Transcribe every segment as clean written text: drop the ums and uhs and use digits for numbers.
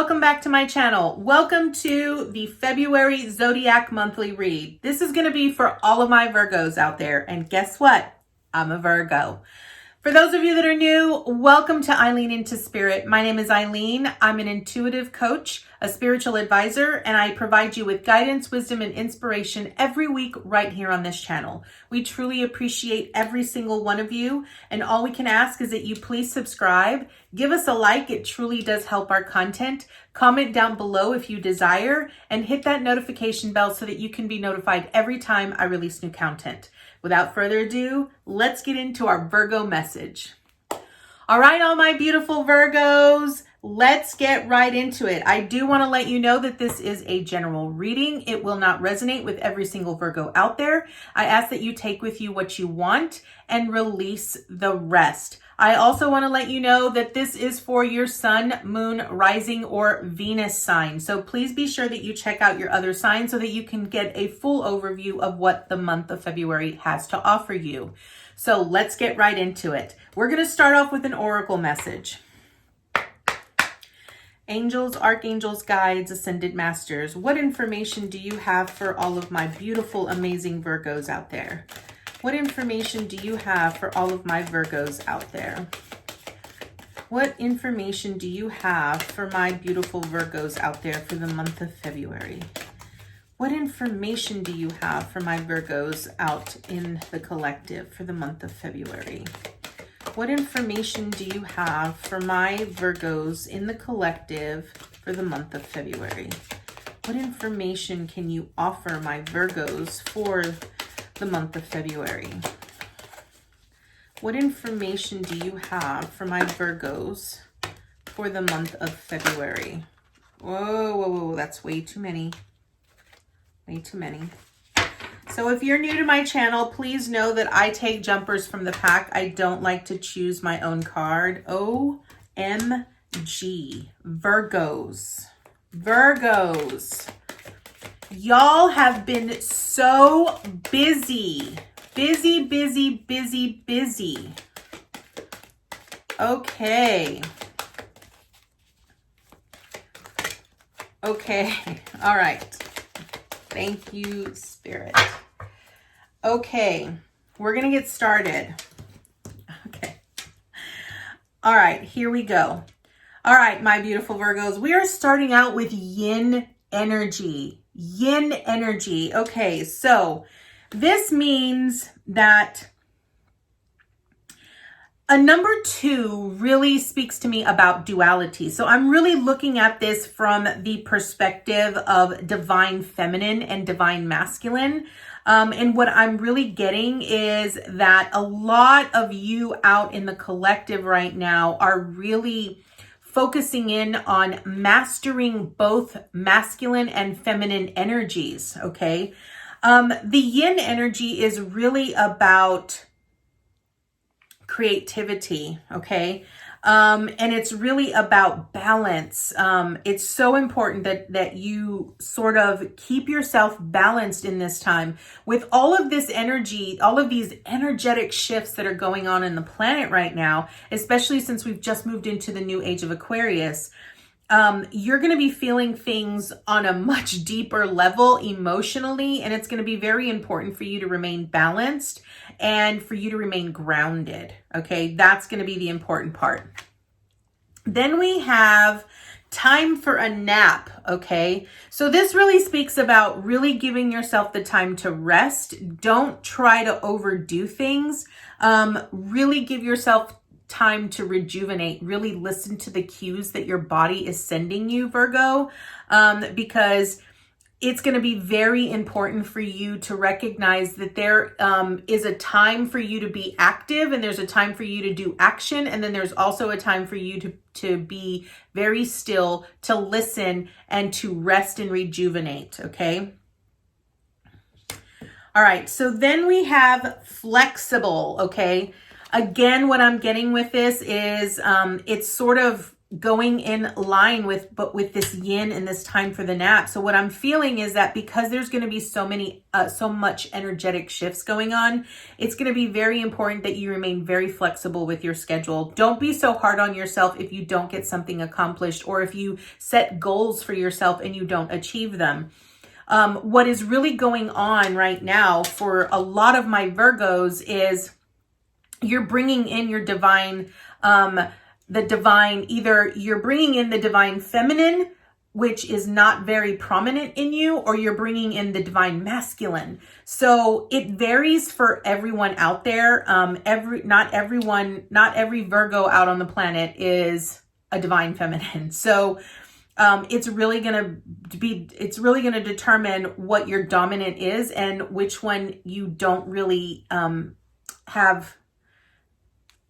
welcome back to my channel. Welcome to the February Zodiac monthly read. This is going to be for all of my Virgos out there. And guess what? I'm a Virgo. For those of you that are new, welcome to Eileen Into Spirit. My name is Eileen. I'm an intuitive coach, a spiritual advisor, and I provide you with guidance, wisdom, and inspiration every week right here on this channel. We truly appreciate every single one of you, and all we can ask is that you please subscribe, give us a like. It truly does help our content. Comment down below if you desire, and hit that notification bell so that you can be notified every time I release new content. Without further ado, let's get into our Virgo message. All right, all my beautiful Virgos, let's get right into it. I do want to let you know that this is a general reading. It will not resonate with every single Virgo out there. I ask that you take with you what you want and release the rest. I also want to let you know that this is for your sun, moon, rising, or Venus sign. So please be sure that you check out your other signs so that you can get a full overview of what the month of February has to offer you. So let's get right into it. We're going to start off with an oracle message. Angels, archangels, guides, ascended masters, what information do you have for all of my beautiful, amazing Virgos out there? What information do you have for all of my Virgos out there? What information do you have for my beautiful Virgos out there for the month of February? What information do you have for my Virgos out in the collective for the month of February? What information do you have for my Virgos in the collective for the month of February? What information can you offer my Virgos for the month of February? What information do you have for my Virgos for the month of February? Whoa, that's way too many. Way too many. So if you're new to my channel, please know that I take jumpers from the pack. I don't like to choose my own card. OMG. Virgos. Virgos. Y'all have been so busy. Busy. Okay. All right. Thank you, Spirit. Okay. We're going to get started. Okay. All right. Here we go. All right, my beautiful Virgos. We are starting out with yin energy. Yin energy. Okay, so this means that a number 2 really speaks to me about duality. So I'm really looking at this from the perspective of divine feminine and divine masculine. And what I'm really getting is that a lot of you out in the collective right now are really focusing in on mastering both masculine and feminine energies, okay? The yin energy is really about creativity, okay? And it's really about balance. It's so important that you sort of keep yourself balanced in this time. With all of this energy, all of these energetic shifts that are going on in the planet right now, especially since we've just moved into the new age of Aquarius, you're going to be feeling things on a much deeper level emotionally, and it's going to be very important for you to remain balanced and for you to remain grounded. Okay, that's going to be the important part. Then we have time for a nap. Okay, so this really speaks about really giving yourself the time to rest. Don't try to overdo things. Really give yourself time to rejuvenate. Really listen to the cues that your body is sending you, Virgo, because it's going to be very important for you to recognize that there is a time for you to be active, and there's a time for you to do action, and then there's also a time for you to be very still, to listen, and to rest and rejuvenate, okay? All right, so then we have flexible, okay? Again, what I'm getting with this is it's sort of going in line with this yin and this time for the nap. So what I'm feeling is that because there's going to be so much energetic shifts going on, it's going to be very important that you remain very flexible with your schedule. Don't be so hard on yourself if you don't get something accomplished, or if you set goals for yourself and you don't achieve them. What is really going on right now for a lot of my Virgos is you're bringing in your divine, either you're bringing in the divine feminine, which is not very prominent in you, or you're bringing in the divine masculine. So it varies for everyone out there. Not every Virgo out on the planet is a divine feminine. So it's really going to determine what your dominant is and which one you don't really have.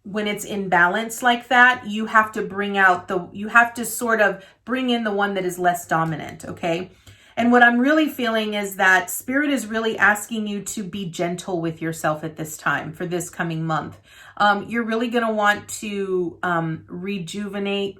When it's in balance like that, you have to sort of bring in the one that is less dominant, okay? And what I'm really feeling is that Spirit is really asking you to be gentle with yourself at this time for this coming month. You're really going to want to rejuvenate.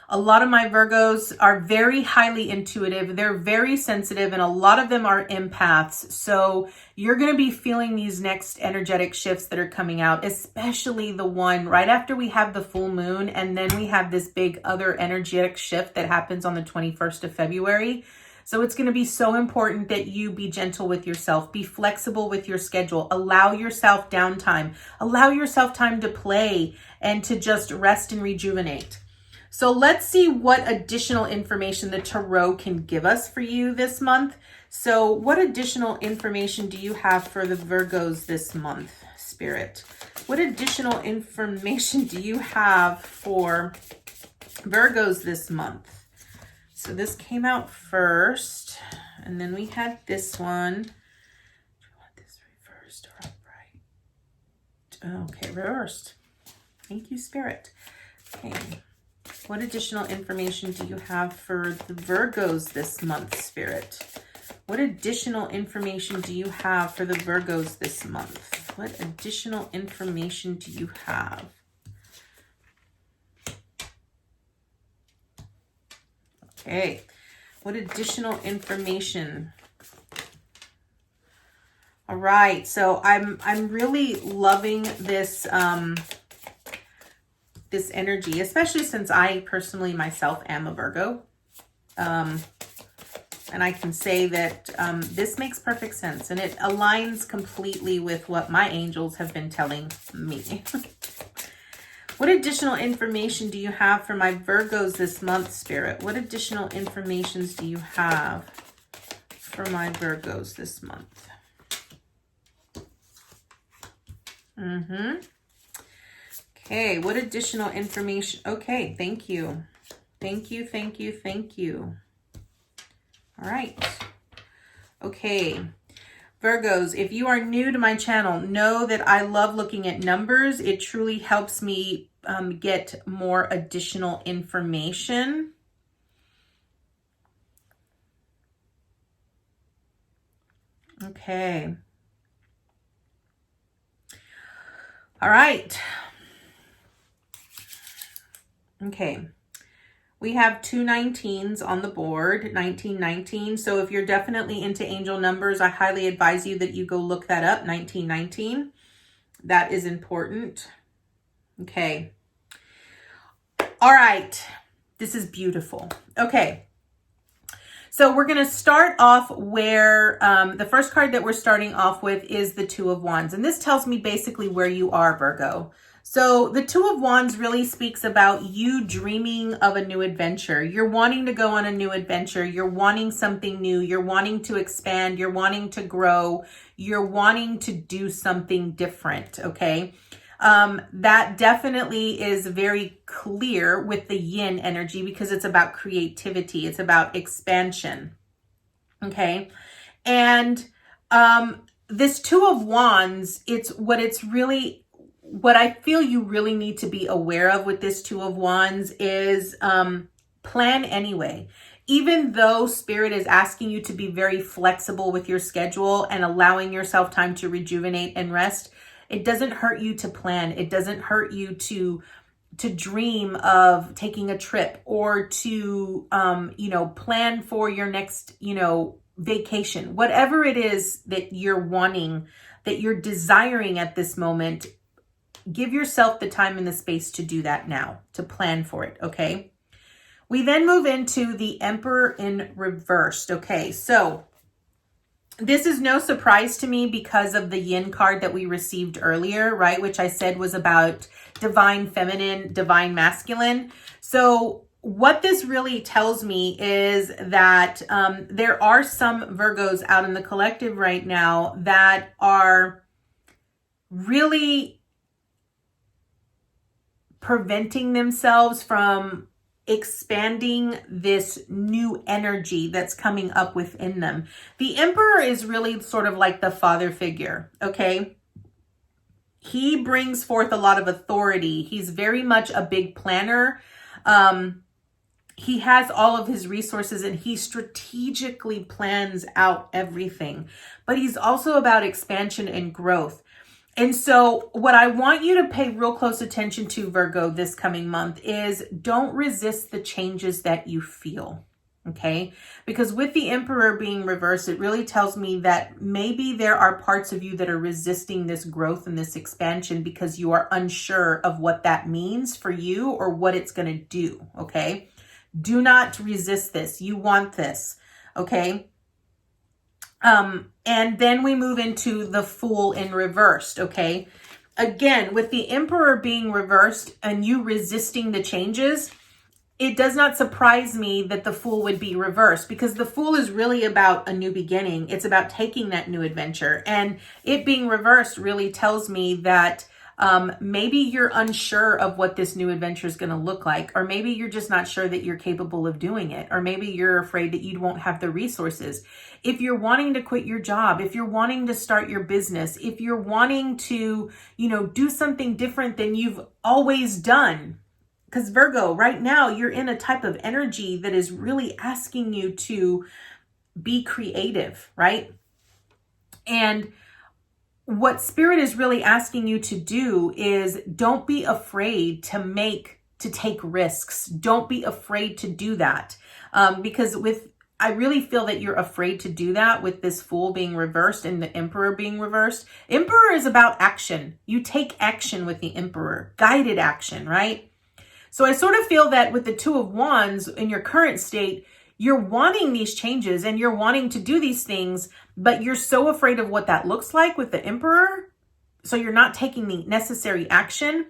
A lot of my Virgos are very highly intuitive. They're very sensitive, and a lot of them are empaths. So you're going to be feeling these next energetic shifts that are coming out, especially the one right after we have the full moon, and then we have this big other energetic shift that happens on the 21st of February. So it's going to be so important that you be gentle with yourself, be flexible with your schedule, allow yourself downtime, allow yourself time to play and to just rest and rejuvenate. So let's see what additional information the Tarot can give us for you this month. So what additional information do you have for the Virgos this month, Spirit? What additional information do you have for Virgos this month? So this came out first, and then we had this one. Do you want this reversed or upright? Okay, reversed. Thank you, Spirit. Okay. What additional information do you have for the Virgos this month, Spirit? What additional information do you have for the Virgos this month? What additional information do you have? Okay. What additional information? All right. So I'm really loving this this energy, especially since I personally myself am a Virgo. And I can say that this makes perfect sense, and it aligns completely with what my angels have been telling me. What additional information do you have for my Virgos this month, Spirit? What additional information do you have for my Virgos this month? Okay, what additional information? Okay, thank you. Thank you. All right. Okay, Virgos, if you are new to my channel, know that I love looking at numbers. It truly helps me get more additional information. Okay. All right. Okay, we have two 19s on the board, 1919. So if you're definitely into angel numbers, I highly advise you that you go look that up, 1919. That is important. Okay. All right. This is beautiful. Okay. So we're going to start off where the first card that we're starting off with is the Two of Wands. And this tells me basically where you are, Virgo. So the Two of Wands really speaks about you dreaming of a new adventure. You're wanting to go on a new adventure. You're wanting something new. You're wanting to expand. You're wanting to grow. You're wanting to do something different, okay? That definitely is very clear with the yin energy because it's about creativity. It's about expansion, okay? And this Two of Wands, what I feel you really need to be aware of with this Two of Wands is plan anyway. Even though Spirit is asking you to be very flexible with your schedule and allowing yourself time to rejuvenate and rest, It doesn't hurt you to plan. It doesn't hurt you to dream of taking a trip or to, plan for your next, vacation. Whatever it is that you're wanting, that you're desiring at this moment, give yourself the time and the space to do that now, to plan for it, okay? We then move into the Emperor in reversed, okay? So this is no surprise to me because of the yin card that we received earlier, right? Which I said was about divine feminine, divine masculine. So what this really tells me is that there are some Virgos out in the collective right now that are really preventing themselves from expanding this new energy that's coming up within them. The Emperor is really sort of like the father figure, okay? He brings forth a lot of authority. He's very much a big planner. He has all of his resources and he strategically plans out everything. But he's also about expansion and growth. And so what I want you to pay real close attention to, Virgo, this coming month is don't resist the changes that you feel, okay? Because with the Emperor being reversed, it really tells me that maybe there are parts of you that are resisting this growth and this expansion because you are unsure of what that means for you or what it's going to do, okay? Do not resist this. You want this, okay? And then we move into the Fool in reversed, okay? Again, with the Emperor being reversed and you resisting the changes, it does not surprise me that the Fool would be reversed because the Fool is really about a new beginning. It's about taking that new adventure. And it being reversed really tells me that maybe you're unsure of what this new adventure is going to look like, or maybe you're just not sure that you're capable of doing it, or maybe you're afraid that you won't have the resources. If you're wanting to quit your job, if you're wanting to start your business, if you're wanting to, do something different than you've always done, because Virgo, right now, you're in a type of energy that is really asking you to be creative, right? And what Spirit is really asking you to do is don't be afraid to take risks. Don't be afraid to do that. Because I really feel that you're afraid to do that with this Fool being reversed and the Emperor being reversed. Emperor is about action. You take action with the Emperor, guided action, right? So I sort of feel that with the Two of Wands in your current state, you're wanting these changes and you're wanting to do these things, but you're so afraid of what that looks like with the Emperor. So you're not taking the necessary action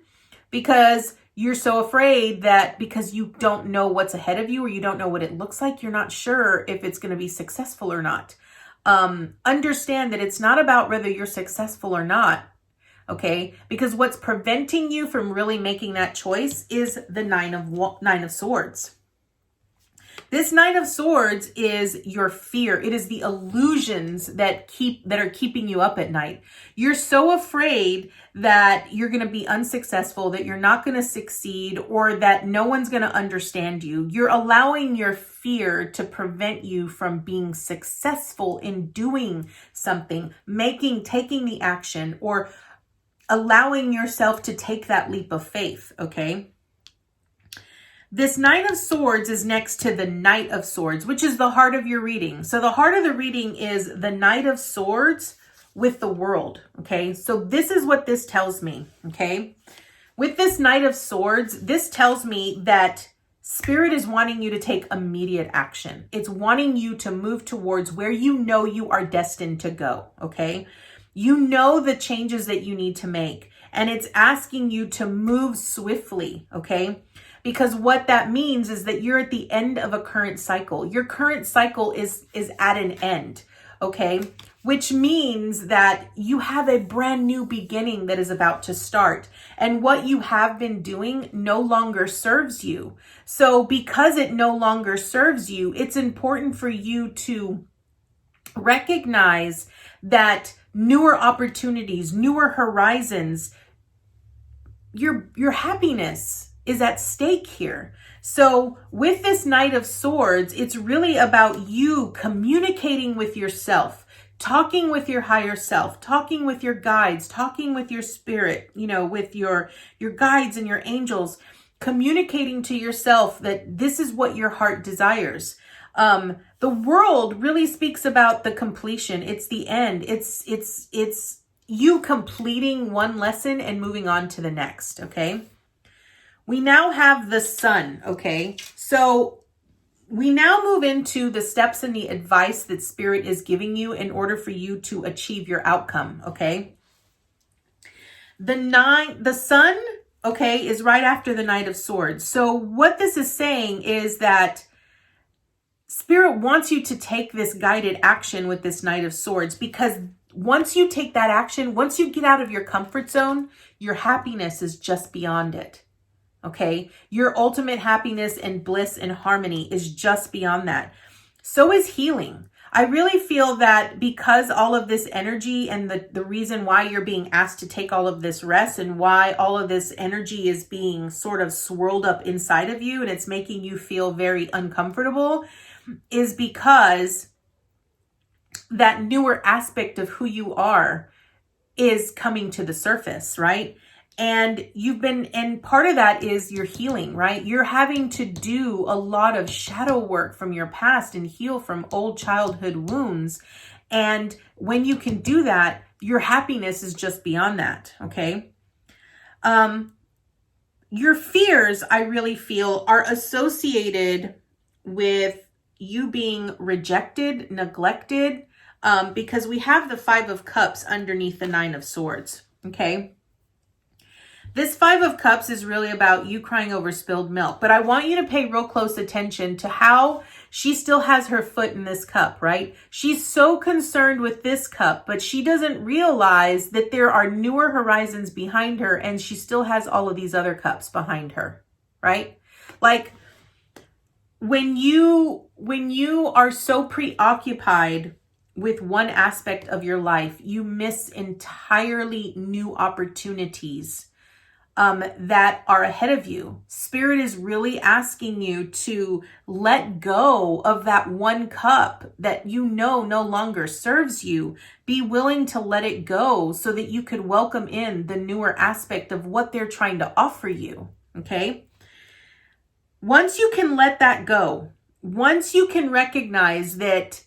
because you're so afraid that because you don't know what's ahead of you or you don't know what it looks like, you're not sure if it's going to be successful or not. Understand that it's not about whether you're successful or not. Okay, because what's preventing you from really making that choice is the Nine of Swords. This Nine of Swords is your fear. It is the illusions that are keeping you up at night. You're so afraid that you're going to be unsuccessful, that you're not going to succeed, or that no one's going to understand you. You're allowing your fear to prevent you from being successful in doing something, taking the action, or allowing yourself to take that leap of faith, okay? This Nine of Swords is next to the Knight of Swords, which is the heart of your reading. So the heart of the reading is the Knight of Swords with the World, okay? So this is what this tells me, okay? With this Knight of Swords, this tells me that Spirit is wanting you to take immediate action. It's wanting you to move towards where you know you are destined to go, okay? You know the changes that you need to make, and it's asking you to move swiftly, okay? Because what that means is that you're at the end of a current cycle. Your current cycle is at an end, okay? Which means that you have a brand new beginning that is about to start. And what you have been doing no longer serves you. So because it no longer serves you, it's important for you to recognize that newer opportunities, newer horizons, your happiness is at stake here. So with this Knight of Swords, it's really about you communicating with yourself, talking with your higher self, talking with your guides, talking with your spirit, with your guides and your angels, communicating to yourself that this is what your heart desires. The world really speaks about the completion. It's the end. It's you completing one lesson and moving on to the next. Okay. We now have the sun. Okay. So we now move into the steps and the advice that Spirit is giving you in order for you to achieve your outcome. Okay. The sun, okay, is right after the Knight of Swords. So what this is saying is that Spirit wants you to take this guided action with this Knight of Swords, because once you take that action, once you get out of your comfort zone, your happiness is just beyond it. Okay. Your ultimate happiness and bliss and harmony is just beyond that. So is healing. I really feel that because all of this energy and the reason why you're being asked to take all of this rest and why all of this energy is being sort of swirled up inside of you and it's making you feel very uncomfortable is because that newer aspect of who you are is coming to the surface, right? And and part of that is your healing, right? You're having to do a lot of shadow work from your past and heal from old childhood wounds. And when you can do that, your happiness is just beyond that, okay? Your fears, I really feel, are associated with you being rejected, neglected, because we have the Five of Cups underneath the Nine of Swords, okay? This Five of Cups is really about you crying over spilled milk, but I want you to pay real close attention to how she still has her foot in this cup, right? She's so concerned with this cup, but she doesn't realize that there are newer horizons behind her and she still has all of these other cups behind her, right? Like when you are so preoccupied with one aspect of your life, you miss entirely new opportunities that are ahead of you. Spirit is really asking you to let go of that one cup that no longer serves you. Be willing to let it go so that you could welcome in the newer aspect of what they're trying to offer you. Okay. Once you can let that go, once you can recognize that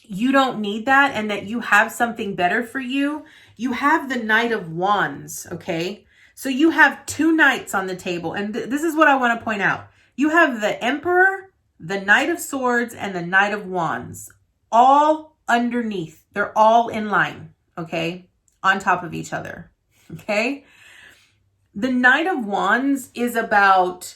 you don't need that and that you have something better for you, you have the Knight of Wands. Okay. So you have two knights on the table. And this is what I want to point out. You have the Emperor, the Knight of Swords, and the Knight of Wands all underneath. They're all in line, okay, on top of each other, okay? The Knight of Wands is about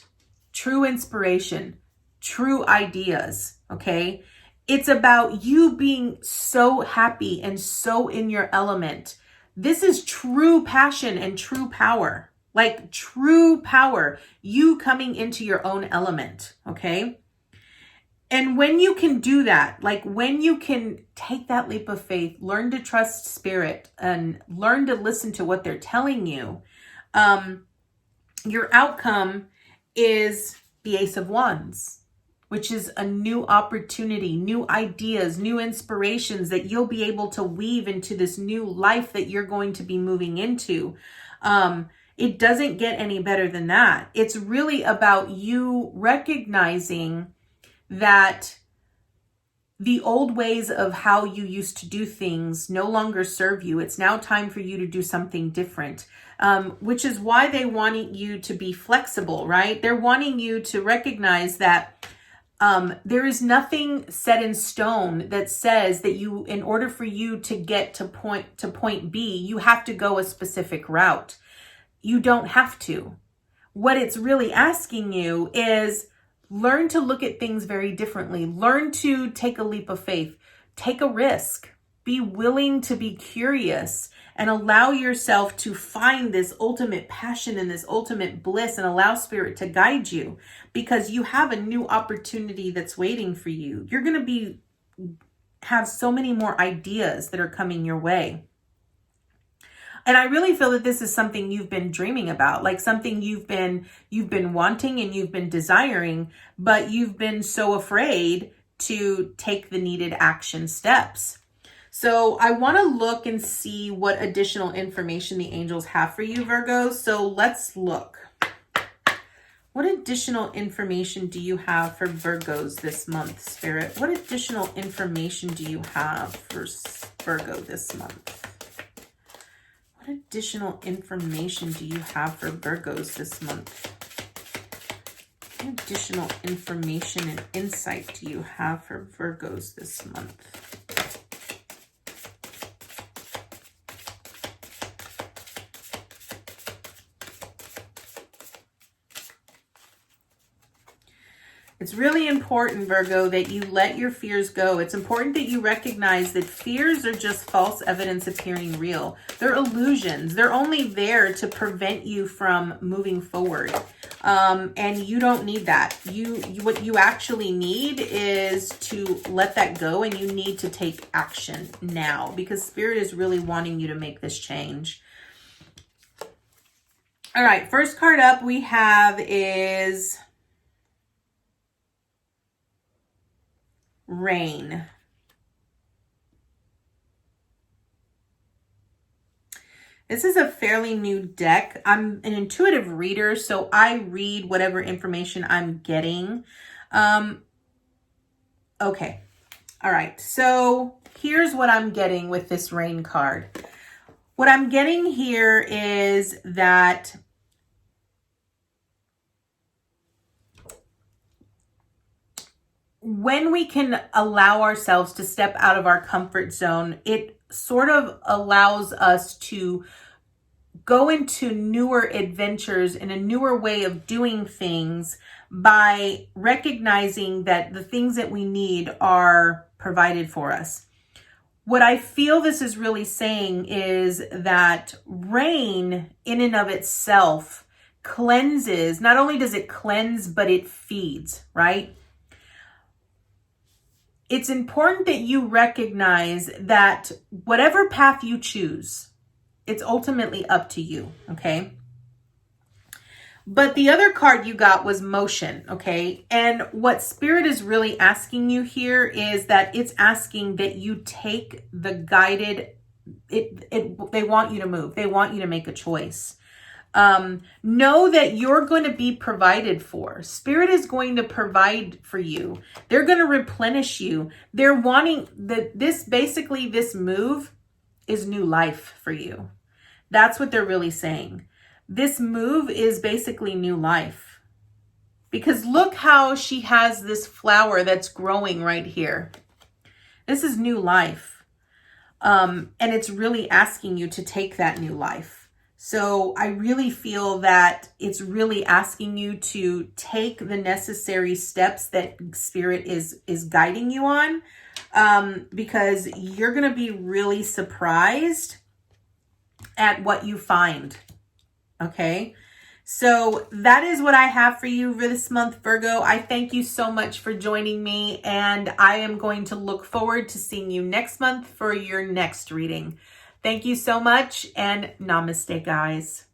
true inspiration, true ideas, okay? It's about you being so happy and so in your element. This is true passion and true power, like true power, you coming into your own element, okay? And when you can do that, like when you can take that leap of faith, learn to trust Spirit and learn to listen to what they're telling you, your outcome is the Ace of Wands, which is a new opportunity, new ideas, new inspirations that you'll be able to weave into this new life that you're going to be moving into. It doesn't get any better than that. It's really about you recognizing that the old ways of how you used to do things no longer serve you. It's now time for you to do something different, which is why they want you to be flexible, right? They're wanting you to recognize that there is nothing set in stone that says that in order for you to get to point B, you have to go a specific route. You don't have to. What it's really asking you is learn to look at things very differently. Learn to take a leap of faith. Take a risk. Be willing to be curious and allow yourself to find this ultimate passion and this ultimate bliss and allow Spirit to guide you, because you have a new opportunity that's waiting for you. You're going to have so many more ideas that are coming your way. And I really feel that this is something you've been dreaming about, like something you've been wanting and you've been desiring, but you've been so afraid to take the needed action steps. So I want to look and see what additional information the angels have for you, Virgos. So let's look. What additional information do you have for Virgos this month, Spirit? What additional information do you have for Virgo this month? What additional information do you have for Virgos this month? What additional information and insight do you have for Virgos this month? It's really important, Virgo, that you let your fears go. It's important that you recognize that fears are just false evidence appearing real. They're illusions. They're only there to prevent you from moving forward. And you don't need that. What you actually need is to let that go, and you need to take action now, because Spirit is really wanting you to make this change. All right, first card up we have is Rain. This is a fairly new deck. I'm an intuitive reader, so I read whatever information I'm getting. Okay. All right. So here's what I'm getting with this Rain card. What I'm getting here is that when we can allow ourselves to step out of our comfort zone, it sort of allows us to go into newer adventures and a newer way of doing things by recognizing that the things that we need are provided for us. What I feel this is really saying is that rain in and of itself cleanses. Not only does it cleanse, but it feeds, right? It's important that you recognize that whatever path you choose, it's ultimately up to you, okay? But the other card you got was motion, okay? And what Spirit is really asking you here is that it's asking that you take the guided, they want you to move. They want you to make a choice. Know that you're going to be provided for. Spirit is going to provide for you. They're going to replenish you. They're wanting this move is new life for you. That's what they're really saying. This move is basically new life. Because look how she has this flower that's growing right here. This is new life. And it's really asking you to take that new life. So I really feel that it's really asking you to take the necessary steps that Spirit is guiding you on, because you're going to be really surprised at what you find. Okay. So that is what I have for you for this month, Virgo. I thank you so much for joining me, and I am going to look forward to seeing you next month for your next reading. Thank you so much, and namaste, guys.